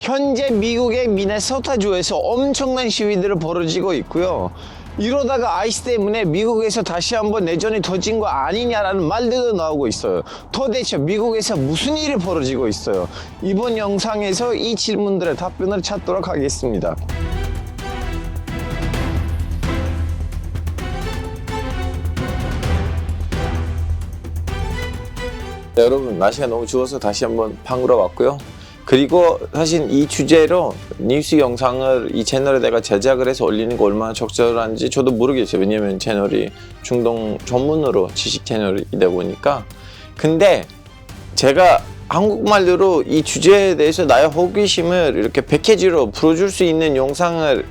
현재 미국의 미네소타주에서 엄청난 시위들이 벌어지고 있고요. 이러다가 아이스 때문에 미국에서 다시 한번 내전이 터진 거 아니냐라는 말들도 나오고 있어요. 도대체 미국에서 무슨 일이 벌어지고 있어요? 이번 영상에서 이 질문들의 답변을 찾도록 하겠습니다. 네, 여러분, 날씨가 너무 추워서 다시 한번 방으로 왔고요. 그리고 사실 이 주제로 뉴스 영상을 이 채널에 내가 제작을 해서 올리는 거 얼마나 적절한지 저도 모르겠어요. 왜냐면 채널이 중동 전문으로 지식 채널이다 보니까. 근데 제가 한국말로 이 주제에 대해서 나의 호기심을 이렇게 패키지로 풀어줄 수 있는 영상을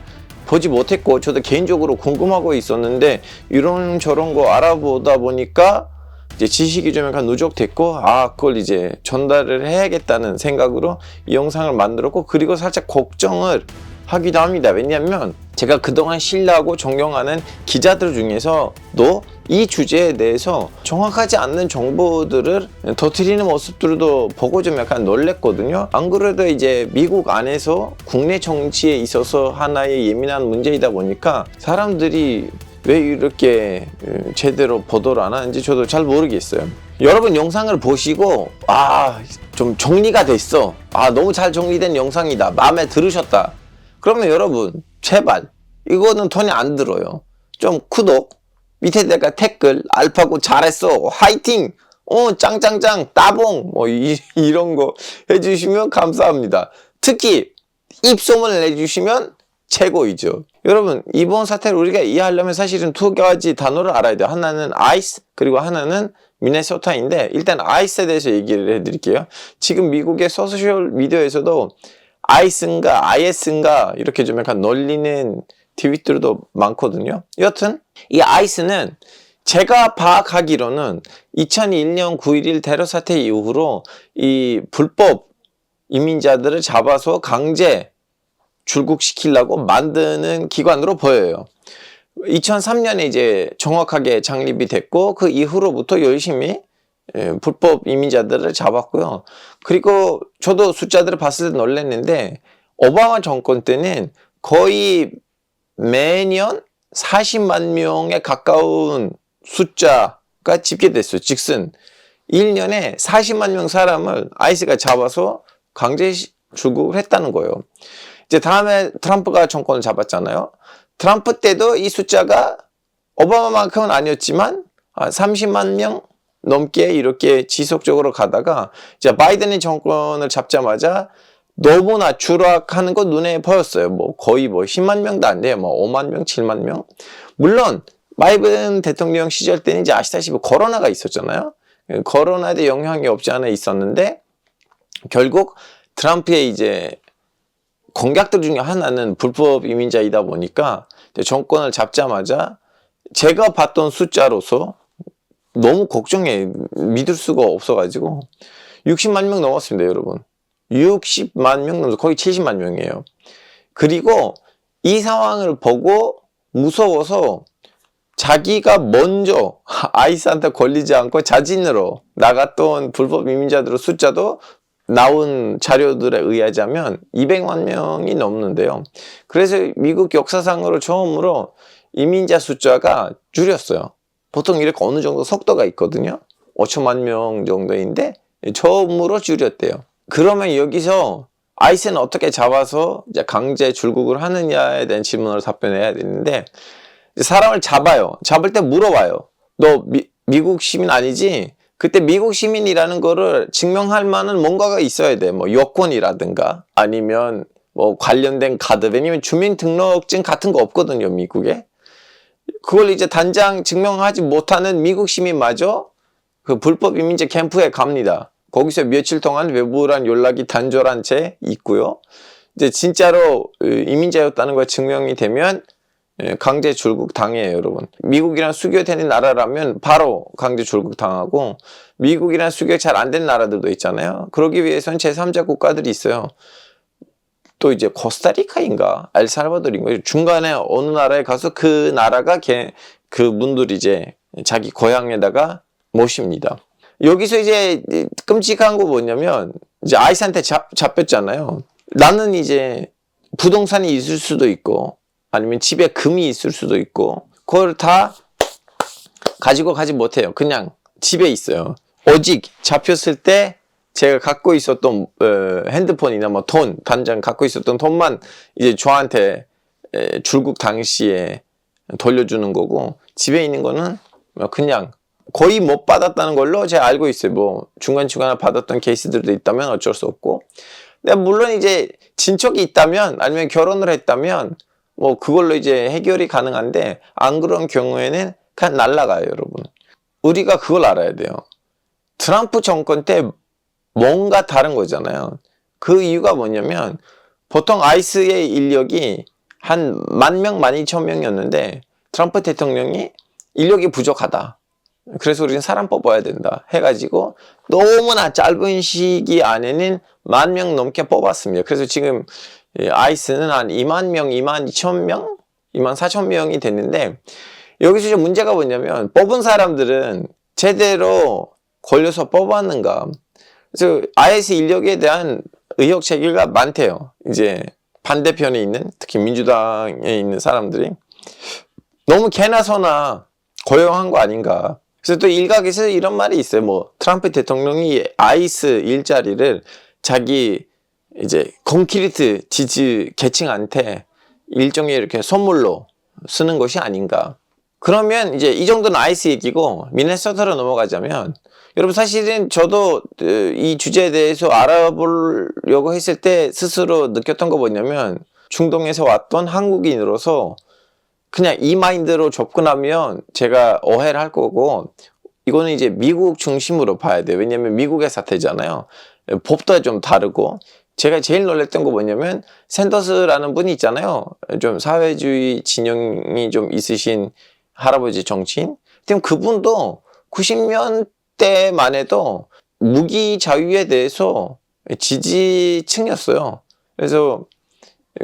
보지 못했고, 저도 개인적으로 궁금하고 있었는데 이런 저런 거 알아보다 보니까 이제 지식이 좀 약간 누적됐고, 그걸 이제 전달을 해야겠다는 생각으로 이 영상을 만들었고, 그리고 살짝 걱정을 하기도 합니다. 왜냐하면 제가 그동안 신뢰하고 존경하는 기자들 중에서도 이 주제에 대해서 정확하지 않는 정보들을 터뜨리는 모습들도 보고 좀 약간 놀랬거든요. 안 그래도 이제 미국 안에서 국내 정치에 있어서 하나의 예민한 문제이다 보니까 사람들이 왜 이렇게 제대로 보도를 안 하는지 저도 잘 모르겠어요. 여러분 영상을 보시고 좀 정리가 됐어, 너무 잘 정리된 영상이다, 마음에 들으셨다, 그러면 여러분 제발 이거는 돈이 안 들어요. 좀 구독, 밑에다가 댓글, 알파고 잘했어, 화이팅, 짱짱짱, 따봉, 이런 거 해주시면 감사합니다. 특히 입소문을 내주시면 최고이죠. 여러분, 이번 사태를 우리가 이해하려면 사실은 두 가지 단어를 알아야 돼요. 하나는 아이스, 그리고 하나는 미네소타인데, 일단 아이스에 대해서 얘기를 해드릴게요. 지금 미국의 소셜 미디어에서도 아이스인가 IS인가 이렇게 좀 약간 놀리는 트윗들도 많거든요. 여튼 이 아이스는 제가 파악하기로는 2001년 9.11 테러 사태 이후로 이 불법 이민자들을 잡아서 강제 출국시키려고 만드는 기관으로 보여요. 2003년에 이제 정확하게 창립이 됐고, 그 이후로부터 열심히 불법 이민자들을 잡았고요. 그리고 저도 숫자들을 봤을 때 놀랐는데, 오바마 정권 때는 거의 매년 40만 명에 가까운 숫자가 집계됐어요. 즉슨 1년에 40만 명 사람을 아이스가 잡아서 강제 출국을 했다는 거예요. 이제 다음에 트럼프가 정권을 잡았잖아요. 트럼프 때도 이 숫자가 오바마만큼은 아니었지만 30만 명 넘게 이렇게 지속적으로 가다가 이제 바이든이 정권을 잡자마자 너무나 추락하는 거 눈에 보였어요. 거의 10만 명도 안 돼요. 5만 명, 7만 명. 물론 바이든 대통령 시절 때는 이제 아시다시피 코로나가 있었잖아요. 코로나에 영향이 없지 않아 있었는데, 결국 트럼프의 이제 공약들 중에 하나는 불법 이민자이다 보니까 정권을 잡자마자 제가 봤던 숫자로서 너무 걱정해, 믿을 수가 없어가지고 60만 명 넘었습니다. 여러분, 60만 명 넘어서 거의 70만 명이에요. 그리고 이 상황을 보고 무서워서 자기가 먼저 아이스한테 걸리지 않고 자진으로 나갔던 불법 이민자들의 숫자도 나온 자료들에 의하자면 200만 명이 넘는데요. 그래서 미국 역사상으로 처음으로 이민자 숫자가 줄였어요. 보통 이렇게 어느 정도 속도가 있거든요. 5천만 명 정도인데 처음으로 줄였대요. 그러면 여기서 아이스는 어떻게 잡아서 이제 강제 출국을 하느냐에 대한 질문을 답변해야 되는데, 사람을 잡아요. 잡을 때 물어봐요. 너 미국 시민 아니지? 그때 미국 시민이라는 거를 증명할 만한 뭔가가 있어야 돼. 여권이라든가 아니면 관련된 카드, 왜냐면 주민등록증 같은 거 없거든요, 미국에. 그걸 이제 단장 증명하지 못하는 미국 시민마저 그 불법 이민자 캠프에 갑니다. 거기서 며칠 동안 외부랑 연락이 단절한 채 있고요. 이제 진짜로 이민자였다는 거 증명이 되면 강제 출국 당해요, 여러분. 미국이랑 수교되는 나라라면 바로 강제 출국 당하고, 미국이랑 수교 잘 안 된 나라들도 있잖아요. 그러기 위해서는 제3자 국가들이 있어요. 또 이제 코스타리카인가 엘살바도르인가 중간에 어느 나라에 가서 그 나라가 그분들이 이제 자기 고향에다가 모십니다. 여기서 이제 끔찍한 거 뭐냐면, 이제 아이스한테 잡혔잖아요. 나는 이제 부동산이 있을 수도 있고 아니면 집에 금이 있을 수도 있고 그걸 다 가지고 가지 못해요. 그냥 집에 있어요. 오직 잡혔을 때 제가 갖고 있었던 핸드폰이나 뭐 돈, 단장 갖고 있었던 돈만 이제 저한테 출국 당시에 돌려주는 거고 집에 있는 거는 그냥 거의 못 받았다는 걸로 제가 알고 있어요. 뭐 중간중간에 받았던 케이스들도 있다면 어쩔 수 없고. 근데 물론 이제 친척이 있다면 아니면 결혼을 했다면 뭐 그걸로 이제 해결이 가능한데 안 그런 경우에는 그냥 날라가요, 여러분. 우리가 그걸 알아야 돼요. 트럼프 정권 때 뭔가 다른 거잖아요. 그 이유가 뭐냐면 보통 아이스의 인력이 한 10,000명, 12,000명이었는데 트럼프 대통령이 인력이 부족하다. 그래서 우리는 사람 뽑아야 된다 해가지고 너무나 짧은 시기 안에는 10,000명 넘게 뽑았습니다. 그래서 지금 아이스는 한 20,000명, 22,000명, 24,000명이 됐는데 여기서 이제 문제가 뭐냐면 뽑은 사람들은 제대로 걸려서 뽑았는가. 그래서 IS 인력에 대한 의혹 제기가 많대요. 이제 반대편에 있는 특히 민주당에 있는 사람들이 너무 개나 소나 고용한 거 아닌가. 그래서 또 일각에서 이런 말이 있어요. 뭐 트럼프 대통령이 아이스 일자리를 자기 이제 콘크리트 지지 계층한테 일종의 이렇게 선물로 쓰는 것이 아닌가. 그러면 이제 이 정도는 아이스 얘기고 미네소타로 넘어가자면 여러분 사실은 저도 이 주제에 대해서 알아보려고 했을 때 스스로 느꼈던 거 뭐냐면 중동에서 왔던 한국인으로서 그냥 이 마인드로 접근하면 제가 오해를 할 거고 이거는 이제 미국 중심으로 봐야 돼요. 왜냐면 미국의 사태잖아요. 법도 좀 다르고 제가 제일 놀랬던 거 뭐냐면 샌더스라는 분이 있잖아요. 좀 사회주의 진영이 좀 있으신 할아버지 정치인. 그분도 90년대만 해도 무기 자유에 대해서 지지층이었어요. 그래서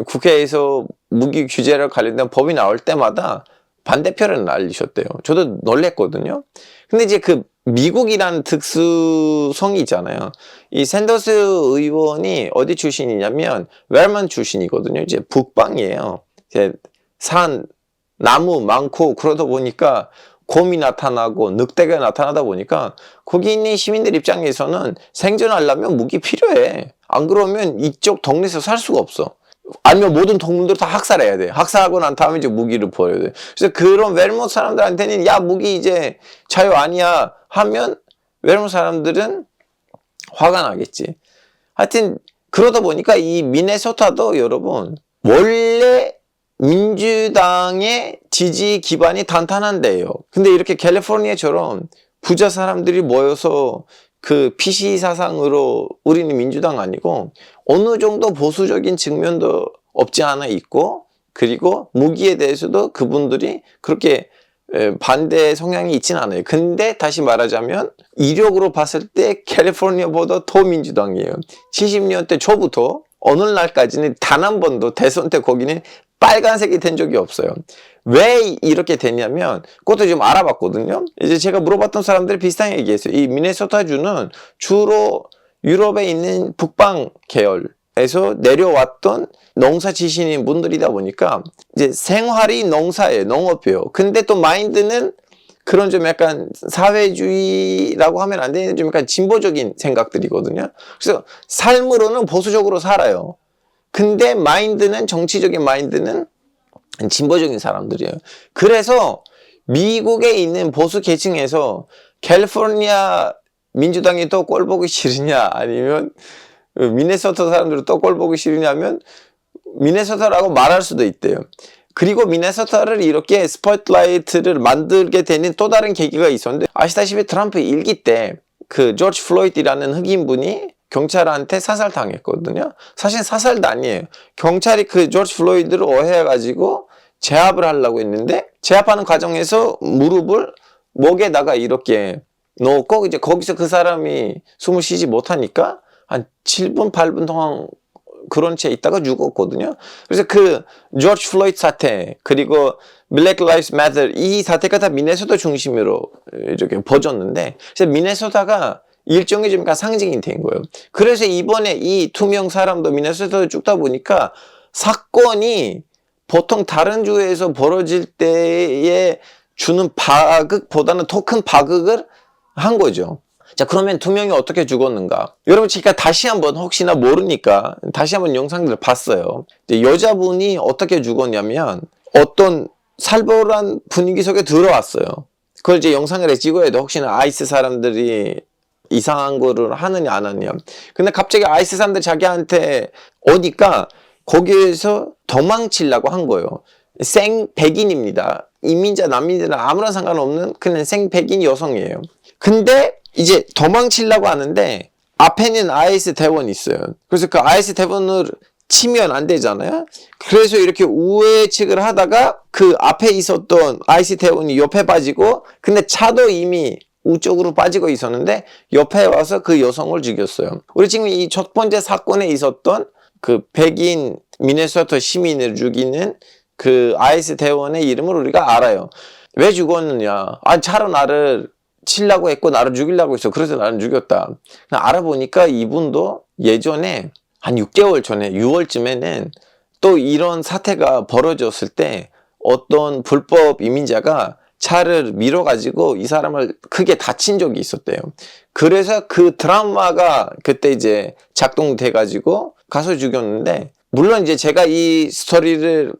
국회에서 무기 규제를 관련된 법이 나올 때마다 반대표를 날리셨대요. 저도 놀랬거든요. 근데 이제 그 미국이라는 특수성이 있잖아요. 이 샌더스 의원이 어디 출신이냐면 웰먼 출신이거든요. 이제 북방이에요. 이제 산, 나무 많고 그러다 보니까 곰이 나타나고 늑대가 나타나다 보니까 거기 있는 시민들 입장에서는 생존하려면 무기 필요해. 안 그러면 이쪽 동네에서 살 수가 없어. 아니면 모든 동물들 다 학살해야 돼. 학살하고 난 다음에 이제 무기를 버려야 돼. 그래서 그런 웰몬 사람들한테는 야 무기 이제 자유 아니야 하면 웰몬 사람들은 화가 나겠지. 하여튼 그러다 보니까 이 미네소타도 여러분 원래 민주당의 지지 기반이 탄탄한 데예요. 근데 이렇게 캘리포니아처럼 부자 사람들이 모여서 그 PC 사상으로 우리는 민주당 아니고 어느 정도 보수적인 측면도 없지 않아 있고 그리고 무기에 대해서도 그분들이 그렇게 반대 성향이 있진 않아요. 근데 다시 말하자면 이력으로 봤을 때 캘리포니아보다 더 민주당이에요. 70년대 초부터 어느 날까지는 단 한 번도 대선 때 거기는 빨간색이 된 적이 없어요. 왜 이렇게 됐냐면 그것도 좀 알아봤거든요. 이제 제가 물어봤던 사람들이 비슷한 얘기했어요. 이 미네소타주는 주로 유럽에 있는 북방 계열에서 내려왔던 농사 지시는 분들이다 보니까 이제 생활이 농사예요. 농업이에요. 근데 또 마인드는 그런 좀 약간 사회주의라고 하면 안 되는 좀 약간 진보적인 생각들이거든요. 그래서 삶으로는 보수적으로 살아요. 근데 마인드는 정치적인 마인드는 진보적인 사람들이에요. 그래서 미국에 있는 보수 계층에서 캘리포니아 민주당이 또 꼴 보기 싫으냐 아니면 미네소타 사람들이 또 꼴 보기 싫으냐면 미네소타라고 말할 수도 있대요. 그리고 미네소타를 이렇게 스포트라이트를 만들게 되는 또 다른 계기가 있었는데 아시다시피 트럼프 일기 때 그 조지 플로이드라는 흑인분이 경찰한테 사살당했거든요. 사실 사살도 아니에요. 경찰이 그 조지 플로이드를 오해해가지고 제압을 하려고 했는데 제압하는 과정에서 무릎을 목에다가 이렇게 놓고 이제 거기서 그 사람이 숨을 쉬지 못하니까 한 7분, 8분 동안 그런 채 있다가 죽었거든요. 그래서 그 조지 플로이드 사태 그리고 Black Lives Matter 이 사태가 다 미네소타 중심으로 이렇게 퍼졌는데 그래서 미네소타가 일종의 좀 상징이 된 거예요. 그래서 이번에 이 2명 사람도 미네소타에 죽다 보니까 사건이 보통 다른 주에서 벌어질 때에 주는 파극보다는 더 큰 파극을 한 거죠. 자, 그러면 2명이 어떻게 죽었는가? 여러분, 제가 다시 한번 혹시나 모르니까 다시 한번 영상들을 봤어요. 여자분이 어떻게 죽었냐면 어떤 살벌한 분위기 속에 들어왔어요. 그걸 이제 영상을 찍어야 돼. 혹시나 아이스 사람들이 이상한 거를 하느냐 안 하느냐. 근데 갑자기 아이스 사람들이 자기한테 오니까 거기에서 도망치려고 한 거예요. 생 백인입니다. 이민자 난민이랑 아무런 상관없는 그냥 생 백인 여성이에요. 근데 이제 도망치려고 하는데 앞에는 아이스 대원이 있어요. 그래서 그 아이스 대원을 치면 안 되잖아요. 그래서 이렇게 우회측을 하다가 그 앞에 있었던 아이스 대원이 옆에 빠지고, 근데 차도 이미 우쪽으로 빠지고 있었는데 옆에 와서 그 여성을 죽였어요. 우리 지금 이 첫 번째 사건에 있었던 그 백인 미네소타 시민을 죽이는 그 아이스 대원의 이름을 우리가 알아요. 왜 죽었느냐? 차로 나를 치려고 했고 나를 죽이려고 했어. 그래서 나를 죽였다. 알아보니까 이분도 예전에 한 6개월 전에 6월쯤에는 또 이런 사태가 벌어졌을 때 어떤 불법 이민자가 차를 밀어가지고 이 사람을 크게 다친 적이 있었대요. 그래서 그 트라우마가 그때 이제 작동돼가지고 가서 죽였는데, 물론 이제 제가 이 스토리를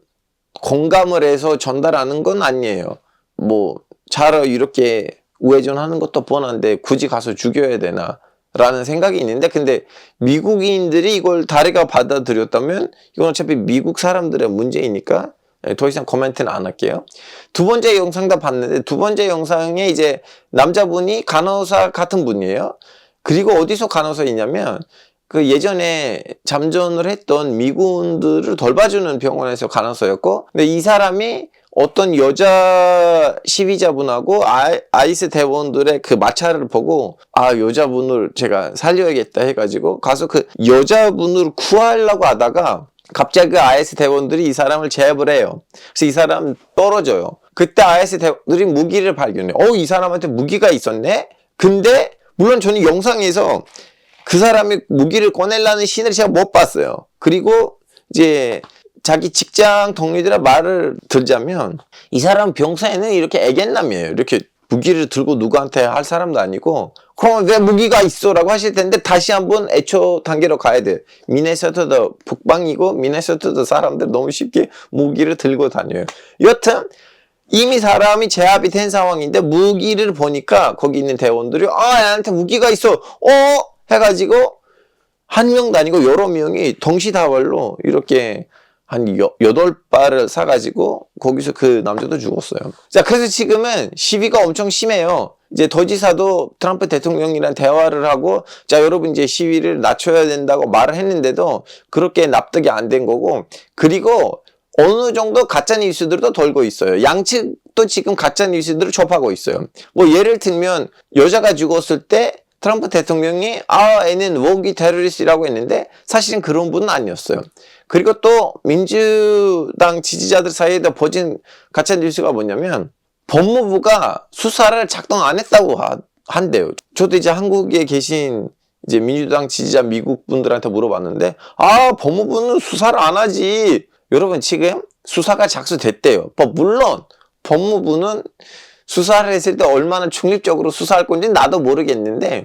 공감을 해서 전달하는 건 아니에요. 뭐 차로 이렇게 우회전하는 것도 뻔한데 굳이 가서 죽여야 되나 라는 생각이 있는데, 근데 미국인들이 이걸 다리가 받아들였다면 이건 어차피 미국 사람들의 문제이니까 더 이상 코멘트는 안 할게요. 두 번째 영상도 봤는데, 두 번째 영상에 이제 남자분이 간호사 같은 분이에요. 그리고 어디서 간호사이냐면 그 예전에 잠전을 했던 미군들을 돌봐주는 병원에서 간호사였고, 근데 이 사람이 어떤 여자 시위자분하고 아이스 대원들의 그 마찰을 보고 여자분을 제가 살려야겠다 해가지고 가서 그 여자분을 구하려고 하다가 갑자기 그 아이스 대원들이 이 사람을 제압을 해요. 그래서 이 사람 떨어져요. 그때 아이스 대원들이 무기를 발견해. 이 사람한테 무기가 있었네? 근데 물론 저는 영상에서 그 사람이 무기를 꺼내려는 씬을 제가 못 봤어요. 그리고 이제 자기 직장 동료들의 말을 들자면 이 사람 병사에는 이렇게 애견남이에요. 이렇게 무기를 들고 누구한테 할 사람도 아니고, 그럼 왜 무기가 있어? 라고 하실 텐데 다시 한번 애초 단계로 가야 돼요. 미네소타도 북방이고 미네소타도 사람들 너무 쉽게 무기를 들고 다녀요. 여튼 이미 사람이 제압이 된 상황인데 무기를 보니까 거기 있는 대원들이 얘한테 무기가 있어 해가지고 한 명도 아니고 여러 명이 동시다발로 이렇게 한 8발을 사가지고 거기서 그 남자도 죽었어요. 자, 그래서 지금은 시위가 엄청 심해요. 이제 도지사도 트럼프 대통령이랑 대화를 하고, 자, 여러분 이제 시위를 낮춰야 된다고 말을 했는데도 그렇게 납득이 안 된 거고, 그리고 어느 정도 가짜 뉴스들도 돌고 있어요. 양측도 지금 가짜 뉴스들을 접하고 있어요. 뭐 예를 들면 여자가 죽었을 때 트럼프 대통령이 애는 워기 테러리스트라고 했는데 사실은 그런 분은 아니었어요. 그리고 또 민주당 지지자들 사이에도 퍼진 가짜 뉴스가 뭐냐면 법무부가 수사를 작동 안 했다고 한대요. 저도 이제 한국에 계신 이제 민주당 지지자 미국 분들한테 물어봤는데 법무부는 수사를 안 하지. 여러분, 지금 수사가 착수됐대요. 물론 법무부는 수사를 했을 때 얼마나 중립적으로 수사할 건지 나도 모르겠는데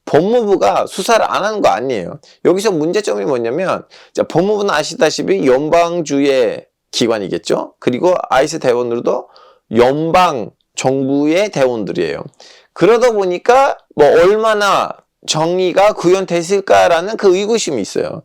법무부가 수사를 안 하는 거 아니에요. 여기서 문제점이 뭐냐면, 자, 법무부는 아시다시피 연방주의 기관이겠죠. 그리고 아이스 대원들도 연방 정부의 대원들이에요. 그러다 보니까 뭐 얼마나 정의가 구현됐을까라는 그 의구심이 있어요.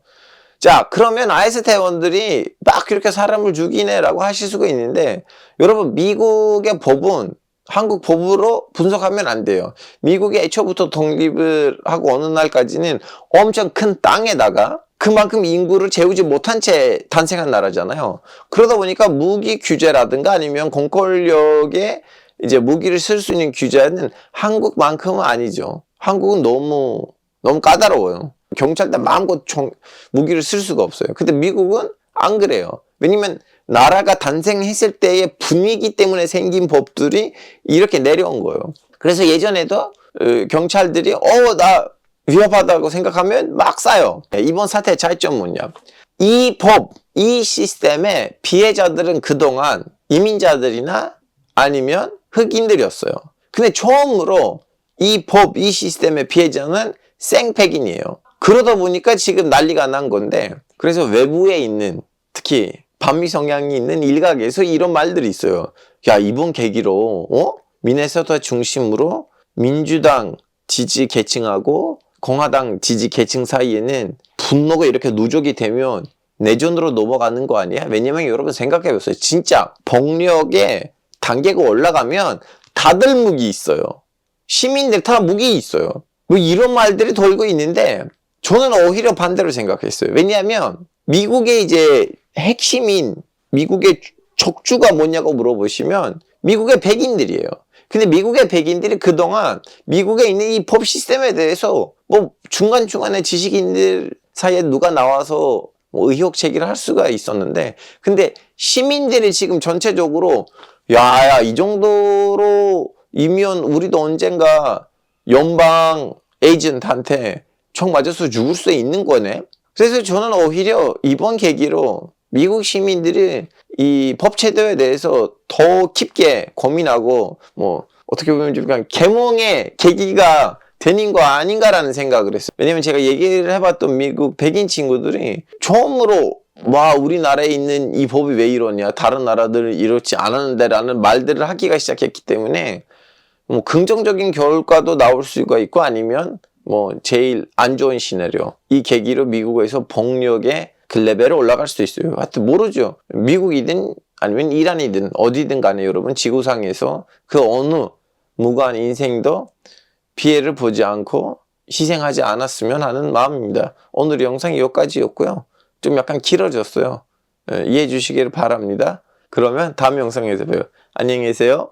자, 그러면 아이스 대원들이 막 이렇게 사람을 죽이네라고 하실 수가 있는데, 여러분, 미국의 법은 한국 법으로 분석하면 안 돼요. 미국이 애초부터 독립을 하고 어느 날까지는 엄청 큰 땅에다가 그만큼 인구를 재우지 못한 채 탄생한 나라잖아요. 그러다 보니까 무기 규제라든가 아니면 공권력에 이제 무기를 쓸 수 있는 규제는 한국만큼은 아니죠. 한국은 너무 까다로워요. 경찰대 마음껏 무기를 쓸 수가 없어요. 근데 미국은 안 그래요. 왜냐면 나라가 탄생했을 때의 분위기 때문에 생긴 법들이 이렇게 내려온 거예요. 그래서 예전에도 경찰들이 나 위협하다고 생각하면 막 쏴요. 이번 사태의 차이점 뭐냐? 이 법, 이 시스템의 피해자들은 그동안 이민자들이나 아니면 흑인들이었어요. 근데 처음으로 이 법, 이 시스템의 피해자는 생백인이에요. 그러다 보니까 지금 난리가 난 건데, 그래서 외부에 있는, 특히 반미 성향이 있는 일각에서 이런 말들이 있어요. 야, 이번 계기로 미네소타 중심으로 민주당 지지 계층하고 공화당 지지 계층 사이에는 분노가 이렇게 누적이 되면 내전으로 넘어가는 거 아니야? 왜냐면 여러분 생각해 보세요. 진짜 폭력의 단계가 올라가면 다들 무기 있어요. 시민들 다 무기 있어요. 뭐 이런 말들이 돌고 있는데 저는 오히려 반대로 생각했어요. 왜냐하면 미국의 이제 핵심인 미국의 척주가 뭐냐고 물어보시면 미국의 백인들이에요. 근데 미국의 백인들이 그동안 미국에 있는 이 법 시스템에 대해서 뭐 중간중간에 지식인들 사이에 누가 나와서 뭐 의혹 제기를 할 수가 있었는데, 근데 시민들이 지금 전체적으로 야, 이 정도로 이면 우리도 언젠가 연방 에이전트한테 총 맞아서 죽을 수 있는 거네. 그래서 저는 오히려 이번 계기로 미국 시민들이 이 법제도에 대해서 더 깊게 고민하고 뭐 어떻게 보면 좀 그냥 계몽의 계기가 되는 거 아닌가라는 생각을 했어요. 왜냐면 제가 얘기를 해봤던 미국 백인 친구들이 처음으로 와, 우리나라에 있는 이 법이 왜 이러냐, 다른 나라들은 이렇지 않았는데 라는 말들을 하기가 시작했기 때문에 뭐 긍정적인 결과도 나올 수가 있고, 아니면 뭐 제일 안 좋은 시나리오, 이 계기로 미국에서 폭력의 그 레벨이 올라갈 수도 있어요. 하여튼 모르죠. 미국이든 아니면 이란이든 어디든 간에 여러분 지구상에서 그 어느 무관 인생도 피해를 보지 않고 희생하지 않았으면 하는 마음입니다. 오늘 영상이 여기까지였고요. 좀 약간 길어졌어요. 이해해 주시기를 바랍니다. 그러면 다음 영상에서 봬요. 안녕히 계세요.